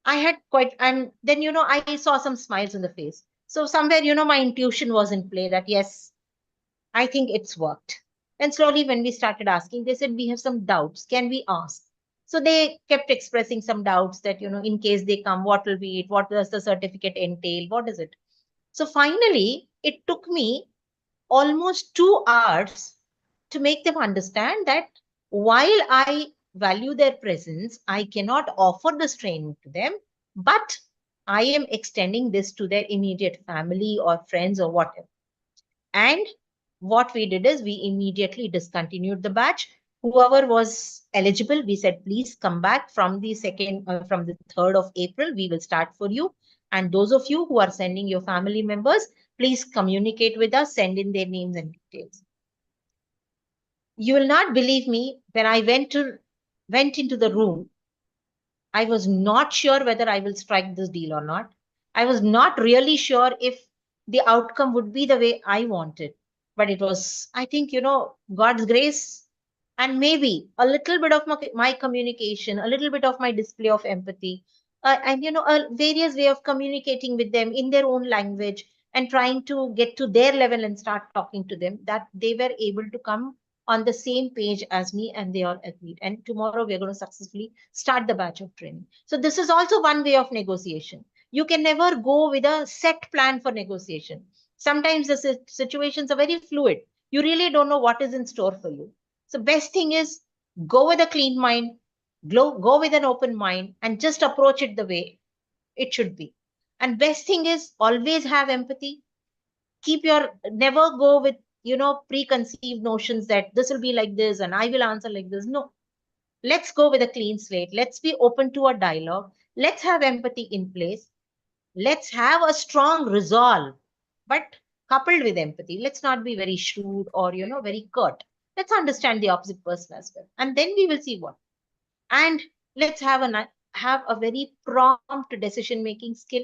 Speaker 3: I had quite, and then, I saw some smiles on the face. So somewhere, my intuition was in play that yes, I think it's worked. And slowly, when we started asking, they said, we have some doubts. Can we ask? So they kept expressing some doubts that, in case they come, what will be it? What does the certificate entail? What is it? So finally, it took me almost 2 hours to make them understand that while I value their presence, I cannot offer this training to them, but I am extending this to their immediate family or friends or whatever. And what we did is we immediately discontinued the batch. Whoever was eligible, we said, please come back from from the 3rd of April. We will start for you. And those of you who are sending your family members, please communicate with us, send in their names and details. You will not believe me, when I went into the room, I was not sure whether I will strike this deal or not. I was not really sure if the outcome would be the way I wanted. But it was, I think, God's grace, and maybe a little bit of my communication, a little bit of my display of empathy, and, a various way of communicating with them in their own language and trying to get to their level and start talking to them, that they were able to come on the same page as me, and they all agreed. And tomorrow we're going to successfully start the batch of training. So this is also one way of negotiation. You can never go with a set plan for negotiation. Sometimes the situations are very fluid. You really don't know what is in store for you. So best thing is, go with a clean mind, go with an open mind, and just approach it the way it should be. And best thing is, always have empathy. Keep your, never go with, preconceived notions that this will be like this and I will answer like this. No, let's go with a clean slate. Let's be open to a dialogue. Let's have empathy in place. Let's have a strong resolve, but coupled with empathy. Let's not be very shrewd or, very curt. Let's understand the opposite person as well. And then we will see what. And let's have a very prompt decision making skill,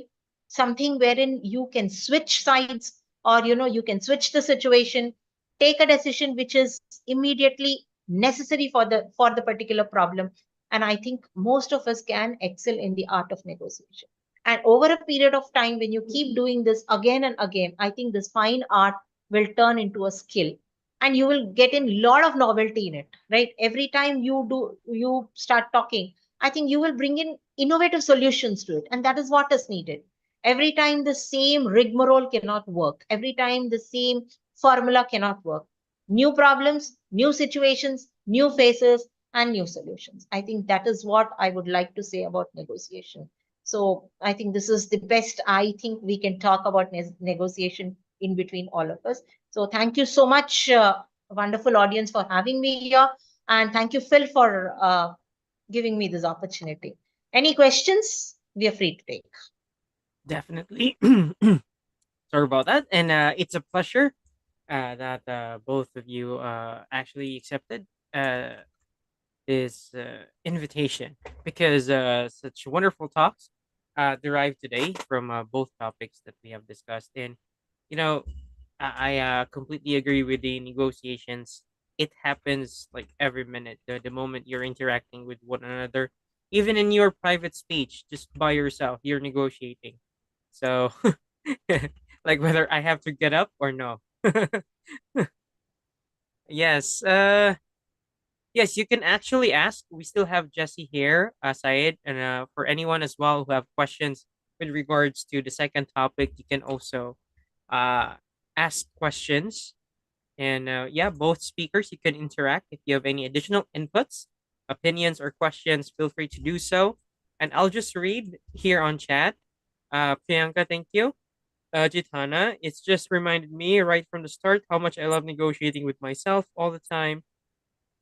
Speaker 3: something wherein you can switch sides, or you can switch the situation, take a decision which is immediately necessary for the particular problem. And I think most of us can excel in the art of negotiation. And over a period of time, when you keep doing this again and again, I think this fine art will turn into a skill, and you will get in a lot of novelty in it, right? Every time you start talking, I think you will bring in innovative solutions to it, and that is what is needed. Every time the same rigmarole cannot work, every time the same formula cannot work. New problems, new situations, new faces, and new solutions. I think that is what I would like to say about negotiation. So I think this is the best I think we can talk about negotiation in between all of us. So thank you so much, wonderful audience, for having me here. And thank you, Phil, for giving me this opportunity. Any questions? We are free to take.
Speaker 1: Definitely. Sorry about that. And it's a pleasure that both of you actually accepted this invitation, because such wonderful talks derived today from both topics that we have discussed. And, you know, I completely agree with the negotiations. It happens like every minute, the moment you're interacting with one another, even in your private speech, just by yourself, you're negotiating. So, like whether I have to get up or no. Yes. Yes, you can actually ask. We still have Jesse here, Syed, and for anyone as well who have questions with regards to the second topic, you can also uh, ask questions. And yeah, both speakers, you can interact. If you have any additional inputs, opinions, or questions, feel free to do so. And I'll just read here on chat. Priyanka, thank you. Jitana, it's just reminded me right from the start how much I love negotiating with myself all the time.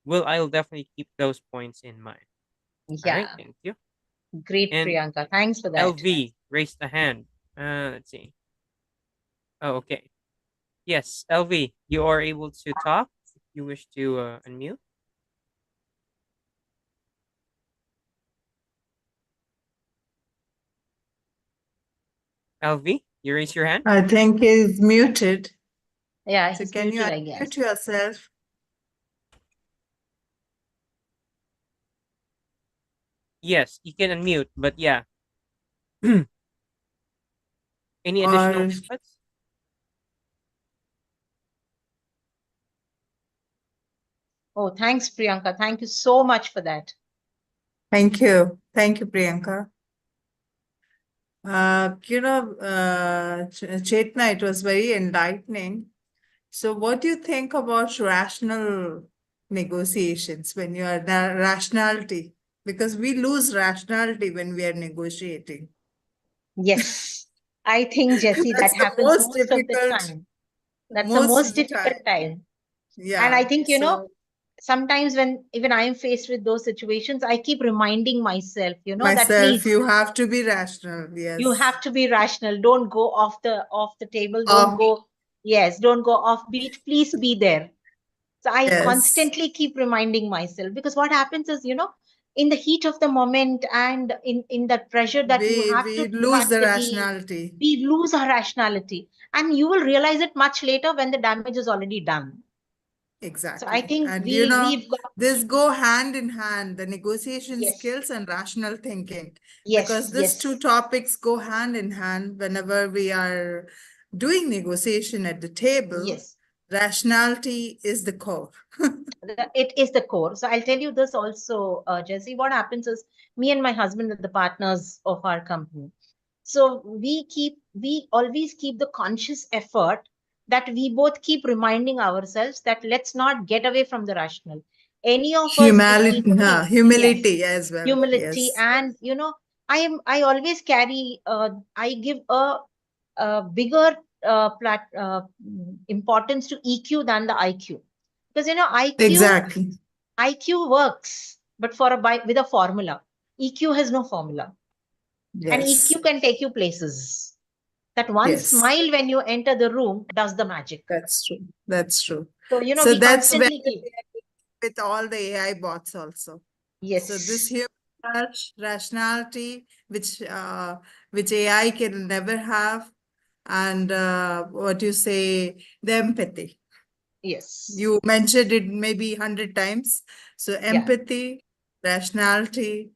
Speaker 1: Well, I'll definitely keep those points in mind. All right,
Speaker 3: Yeah,
Speaker 1: thank you.
Speaker 3: great,
Speaker 1: And
Speaker 3: Priyanka. Thanks for that.
Speaker 1: LV raised a hand. Let's see. Oh, okay. Yes, LV, you are able to talk if you wish to unmute. LV, you raise your hand?
Speaker 2: I think he's muted.
Speaker 3: Yeah,
Speaker 2: So
Speaker 3: he's
Speaker 2: can you
Speaker 3: muted, I
Speaker 2: unmute
Speaker 3: guess.
Speaker 2: yourself?
Speaker 1: Yes, you can unmute, but yeah. Any additional
Speaker 2: Or
Speaker 1: inputs?
Speaker 3: Oh, thanks, Priyanka. Thank you so much for that.
Speaker 2: thank you. Thank you, Priyanka. Chetna, it was very enlightening. So what do you think about rational negotiations when you are rationality? Because we lose rationality when we are negotiating.
Speaker 3: Yes, I think, Jesse, that
Speaker 2: That's the
Speaker 3: happens
Speaker 2: most
Speaker 3: most of the
Speaker 2: difficult,
Speaker 3: time. That's the
Speaker 2: most
Speaker 3: most
Speaker 2: of the
Speaker 3: difficult
Speaker 2: time.
Speaker 3: time. And I
Speaker 2: Yeah.
Speaker 3: think,
Speaker 2: So
Speaker 3: sometimes when even I am faced with those situations, I keep reminding myself, that
Speaker 2: myself,
Speaker 3: please,
Speaker 2: you have to be rational.
Speaker 3: you
Speaker 2: Yes.
Speaker 3: have to be rational. Don't go off the table. Don't
Speaker 2: Oh,
Speaker 3: go, yes, don't go off beat. Please be there. So I
Speaker 2: yes.
Speaker 3: constantly keep reminding myself, because what happens is, in the heat of the moment and in that pressure that you have to
Speaker 2: We lose
Speaker 3: impact
Speaker 2: the
Speaker 3: the deal,
Speaker 2: rationality.
Speaker 3: we lose our rationality. And you will realize it much later when the damage is already done. So I
Speaker 2: Exactly.
Speaker 3: think
Speaker 2: And
Speaker 3: we've got,
Speaker 2: this go hand in hand, the negotiation
Speaker 3: yes,
Speaker 2: skills and rational thinking, because
Speaker 3: yes,
Speaker 2: these two
Speaker 3: yes,
Speaker 2: topics go hand in hand whenever we are doing negotiation at the table.
Speaker 3: yes.
Speaker 2: Rationality is the core.
Speaker 3: It is the core. So I'll tell you this also, Jesse. What happens is, me and my husband are the partners of our company. So we always keep the conscious effort that we both keep reminding ourselves that let's not get away from the rational. Any of us, if we think, yes,
Speaker 2: Humility as well.
Speaker 3: humility,
Speaker 2: Yes.
Speaker 3: and I always carry, I give a bigger importance to EQ than the IQ, because
Speaker 2: Exactly.
Speaker 3: IQ works, but with a formula. EQ has no formula, and
Speaker 2: Yes.
Speaker 3: EQ can take you places. That one
Speaker 2: Yes.
Speaker 3: smile when you enter the room does the magic.
Speaker 2: That's true. That's true.
Speaker 3: So
Speaker 2: So
Speaker 3: we
Speaker 2: that's where
Speaker 3: constantly keep,
Speaker 2: with all the AI bots also. So this
Speaker 3: yes,
Speaker 2: human touch, rationality, which AI can never have, and what you say, the empathy.
Speaker 3: yes,
Speaker 2: You mentioned it maybe 100 times. So
Speaker 3: yeah.
Speaker 2: empathy, rationality,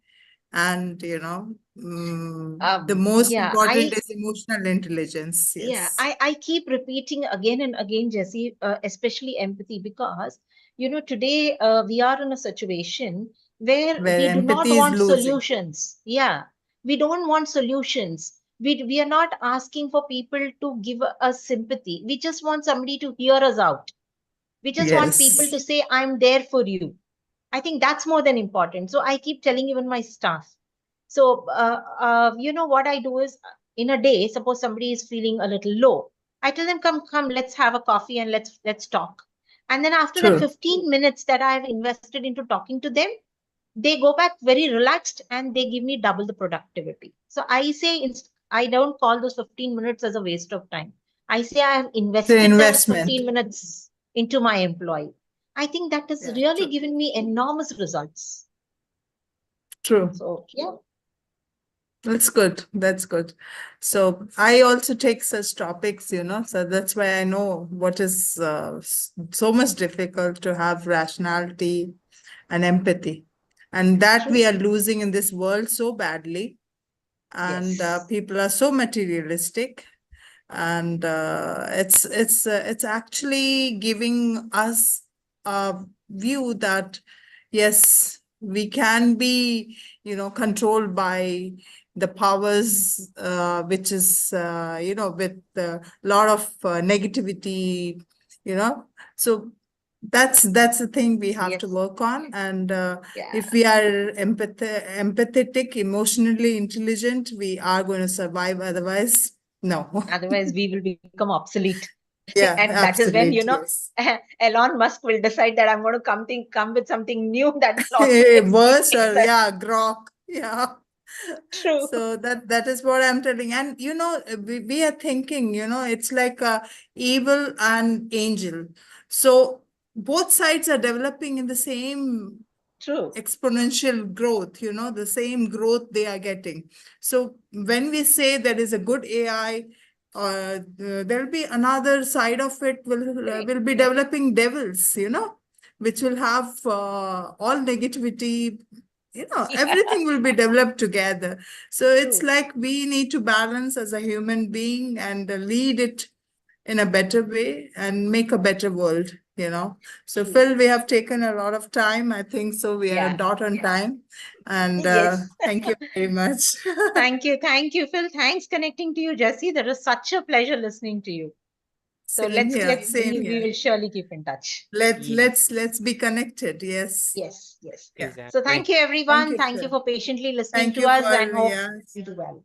Speaker 2: and the most
Speaker 3: Yeah,
Speaker 2: important is emotional intelligence. Yes.
Speaker 3: I keep repeating again and again, Jesse, especially empathy, because today we are in a situation where
Speaker 2: Where
Speaker 3: we do not
Speaker 2: empathy is
Speaker 3: want
Speaker 2: losing.
Speaker 3: solutions. Yeah, we don't want solutions. We are not asking for people to give us sympathy. We just want somebody to hear us out. We just want people
Speaker 2: Yes.
Speaker 3: to say, I'm there for you. I think that's more than important. So I keep telling even my staff. So, what I do is, in a day, suppose somebody is feeling a little low, I tell them, come, let's have a coffee and let's talk. And then after that
Speaker 2: True.
Speaker 3: 15 minutes that I have invested into talking to them, they go back very relaxed and they give me double the productivity. So I say, I don't call those 15 minutes as a waste of time. I say I have
Speaker 2: The
Speaker 3: invested that
Speaker 2: investment.
Speaker 3: 15 minutes into my employee. I think that has
Speaker 2: Yeah,
Speaker 3: really
Speaker 2: true.
Speaker 3: given me enormous results.
Speaker 2: True.
Speaker 3: So, yeah.
Speaker 2: That's good. That's good. So I also take such topics, so that's why I know what is so much difficult to have rationality and empathy. And that we
Speaker 3: True.
Speaker 2: are losing in this world so badly. And
Speaker 3: Yes.
Speaker 2: people are so materialistic. And it's actually giving us a view that yes, we can be controlled by the powers which is with a lot of negativity, you know so that's the thing we have to
Speaker 3: Yes.
Speaker 2: work on. And
Speaker 3: Yeah.
Speaker 2: if we are empathetic, emotionally intelligent, we are going to survive. Otherwise, no.
Speaker 3: Otherwise, we will become obsolete.
Speaker 2: Yeah,
Speaker 3: And that is when,
Speaker 2: absolutely. Yes.
Speaker 3: Elon Musk will decide that I'm going to come with something new that will always
Speaker 2: Worse, or
Speaker 3: excite.
Speaker 2: yeah, grok. Yeah.
Speaker 3: True.
Speaker 2: So that is what I'm telling. And we are thinking, it's like evil and angel. So both sides are developing in the same
Speaker 3: True.
Speaker 2: exponential growth, the same growth they are getting. So when we say there is a good AI, there'll be another side of it, will be developing devils, which will have all negativity, everything will be developed together. So it's
Speaker 3: True.
Speaker 2: like we need to balance as a human being and lead it in a better way and make a better world. So
Speaker 3: True.
Speaker 2: Phil, we have taken a lot of time. I think so we are
Speaker 3: Yeah.
Speaker 2: dot on time. And
Speaker 3: Yes.
Speaker 2: thank you very much.
Speaker 3: Thank you. Thank you, Phil. Thanks connecting to you, Jessie. That was such a pleasure listening to you. So
Speaker 2: Same here, same
Speaker 3: we
Speaker 2: here.
Speaker 3: will surely keep in touch.
Speaker 2: Let's be connected. Yes.
Speaker 3: Yes, yes.
Speaker 2: Yeah.
Speaker 3: So
Speaker 1: Exactly.
Speaker 3: thank you,
Speaker 2: Thank
Speaker 3: everyone.
Speaker 2: you,
Speaker 3: Thank you
Speaker 2: Phil.
Speaker 3: for patiently listening
Speaker 2: Thank
Speaker 3: to
Speaker 2: you
Speaker 3: us,
Speaker 2: for,
Speaker 3: and hope
Speaker 2: yeah.
Speaker 3: you do well.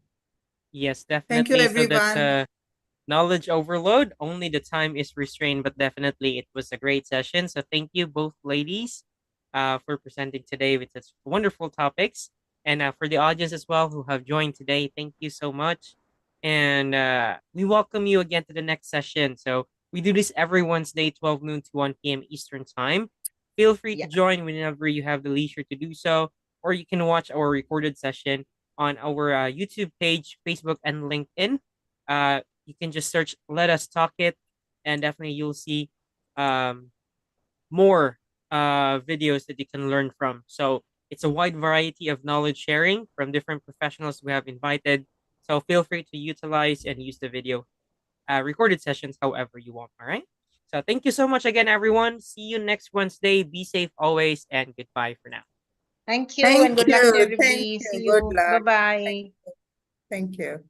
Speaker 1: Yes,
Speaker 2: Thank you,
Speaker 1: definitely. So that's
Speaker 2: everyone.
Speaker 1: knowledge overload. Only the time is restrained, but definitely it was a great session. So thank you both ladies for presenting today with such wonderful topics. And for the audience as well who have joined today, thank you so much. And we welcome you again to the next session. So we do this every Wednesday, 12 noon to 1 p.m. Eastern Time. Feel free to
Speaker 3: Yeah.
Speaker 1: join whenever you have the leisure to do so, or you can watch our recorded session on our YouTube page, Facebook, and LinkedIn. You can just search "Let Us Talk It," and definitely you'll see um, more videos that you can learn from. So it's a wide variety of knowledge sharing from different professionals we have invited. So feel free to utilize and use the video recorded sessions however you want. All right. So thank you so much again, everyone. See you next Wednesday. Be safe always, and goodbye for now.
Speaker 3: Thank you, and
Speaker 2: Thank
Speaker 3: good luck to
Speaker 2: you. Thank
Speaker 3: everybody. See
Speaker 2: you. Good
Speaker 3: you. Bye
Speaker 2: luck.
Speaker 3: bye.
Speaker 2: Thank you.